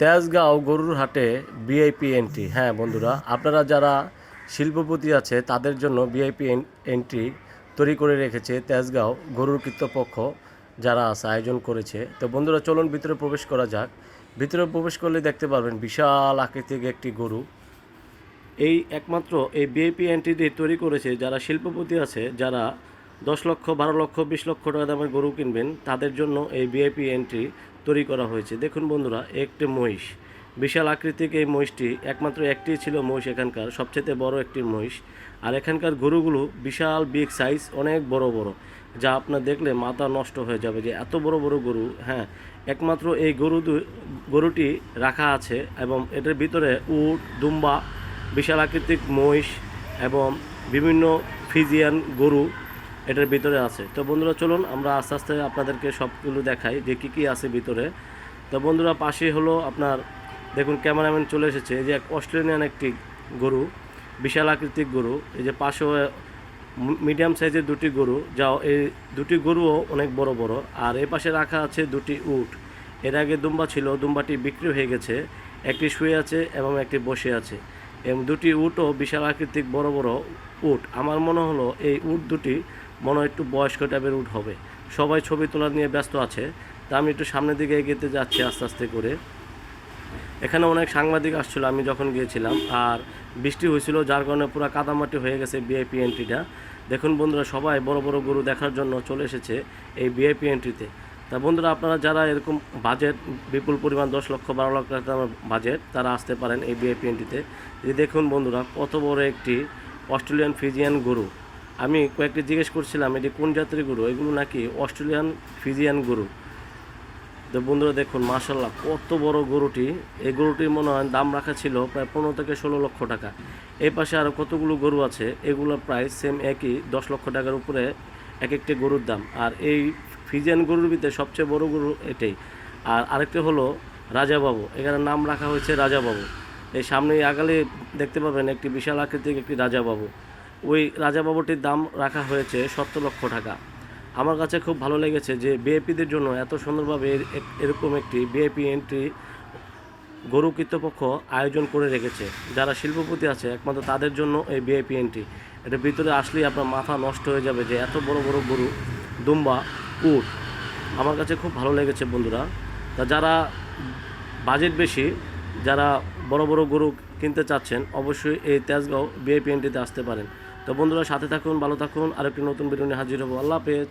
তেজগাঁও গরুর হাটে VIP entry. হ্যাঁ বন্ধুরা, আপনারা যারা শিল্পপতি আছে তাদের জন্য ভিআইপি এন্ট্রি তৈরি করে রেখেছে তেজগাঁও গরুর কর্তৃপক্ষ, যারা আছে আয়োজন করেছে। তো বন্ধুরা চলুন ভিতরে প্রবেশ করা যাক। ভিতরে প্রবেশ করলে দেখতে পারবেন বিশাল আকৃতির একটি গরু। এই একমাত্র এই ভিআইপি এন্ট্রিটি তৈরি করেছে যারা শিল্পপতি আছে, যারা 10 লক্ষ 12 লক্ষ 20 লক্ষ টাকা দামের গরু কিনবেন তাদের জন্য এই ভিআইপি এন্ট্রি তৈরি করা হয়েছে। দেখুন বন্ধুরা, একটি মহিষ, বিশাল আকৃতির এই মহিষটি একমাত্র একটি ছিল মহিষ, এখানকার সবচেয়ে বড় একটি মহিষ। আর এখানকার গরুগুলো বিশাল বিগ সাইজ, অনেক বড় বড়, যা আপনার দেখলে মাথা নষ্ট হয়ে যাবে যে এত বড় বড় গরু। হ্যাঁ, একমাত্র এই গরুটি রাখা আছে এবং এটার ভিতরে উট, দুম্বা, বিশাল আকৃতির মহিষ এবং বিভিন্ন ফিজিয়ান গরু এটার ভিতরে আছে। তো বন্ধুরা চলুন আমরা আস্তে আস্তে আপনাদেরকে সবগুলো দেখাই যে কী কী আছে ভিতরে। তো বন্ধুরা পাশে হলো আপনার দেখুন ক্যামেরাম্যান চলে এসেছে, এই যে অস্ট্রেলিয়ান একটি গরু, বিশাল আকৃতির গরু। এই যে পাশেও মিডিয়াম সাইজের দুটি গরু, যাও এই দুটি গরুও অনেক বড় বড়। আর এই পাশে রাখা আছে দুটি উট। এর আগে দুম্বা ছিল, দুম্বাটি বিক্রি হয়ে গেছে, একটি শুয়ে আছে এবং একটি বসে আছে। এবং দুটি উটও বিশাল আকৃতিক বড় বড় উট। আমার মনে হলো এই উট দুটি মনে হয় একটু বয়স্ক টাইপের উট হবে। সবাই ছবি তোলা নিয়ে ব্যস্ত আছে। তা আমি একটু সামনের দিকে এগিয়ে যাচ্ছি আস্তে আস্তে করে। এখানে অনেক সাংবাদিক আসছিল আমি যখন গিয়েছিলাম, আর বৃষ্টি হয়েছিল যার কারণে পুরো কাদামাটি হয়ে গেছে ভিআইপি এন্ট্রিটা। দেখুন বন্ধুরা, সবাই বড় বড় গরু দেখার জন্য চলে এসেছে এই ভিআইপি এন্ট্রিতে। তা বন্ধুরা আপনারা যারা এরকম বাজেট, বিপুল পরিমাণ 10 লক্ষ 12 লক্ষ টাকা বাজেট, তারা আসতে পারেন এই ভিআইপি এন্ট্রিতে। এই দেখুন বন্ধুরা, কত বড় একটি অস্ট্রেলিয়ান ফিজিয়ান গরু। আমি কয়েকটি জিজ্ঞেস করছিলাম এটি কোন জাতের গরু, এগুলো নাকি অস্ট্রেলিয়ান ফিজিয়ান গরু। তো বন্ধুরা দেখুন মাশাল্লাহ কত বড় গরুটি। এই গরুটির মনে হয় দাম রাখা ছিল প্রায় 15 থেকে 16 লক্ষ টাকা। এই পাশে আরও কতগুলো গরু আছে, এগুলোর প্রায় সেম একই 10 লক্ষ টাকার উপরে এক একটি গরুর দাম। আর এই ফিজিয়ান গরুর ভিতরে সবচেয়ে বড় গরু এটাই। আর আরেকটি হলো রাজাবাবু, এখানে নাম রাখা হয়েছে রাজাবাবু। এই সামনেই আগালে দেখতে পাবেন একটি বিশাল আকৃতির একটি রাজাবাবু। ওই রাজাবাবুটির দাম রাখা হয়েছে 70 লক্ষ টাকা। আমার কাছে খুব ভালো লেগেছে যে ভিআইপিদের জন্য এত সুন্দরভাবে এরকম একটি ভিআইপি এন্ট্রি গরু কর্তৃপক্ষ আয়োজন করে রেখেছে। যারা শিল্পপতি আছে একমাত্র তাদের জন্য এই ভিআইপি এন্ট্রি। এটার ভিতরে আসলেই আপনার মাথা নষ্ট হয়ে যাবে যে এত বড় বড় গরু, দুম্বা, উট। আমার কাছে খুব ভালো লেগেছে বন্ধুরা। তা যারা বাজেট বেশি, যারা বড় বড় গরু কিনতে চাচ্ছেন, অবশ্যই এই তেজগাঁও ভিআইপি এন্ট্রিতে আসতে পারেন। তো বন্ধুরা সাথে থাকুন, ভালো থাকুন, আর একটি নতুন ভিডিও নিয়ে হাজির হবো। আল্লাহ হাফেজ।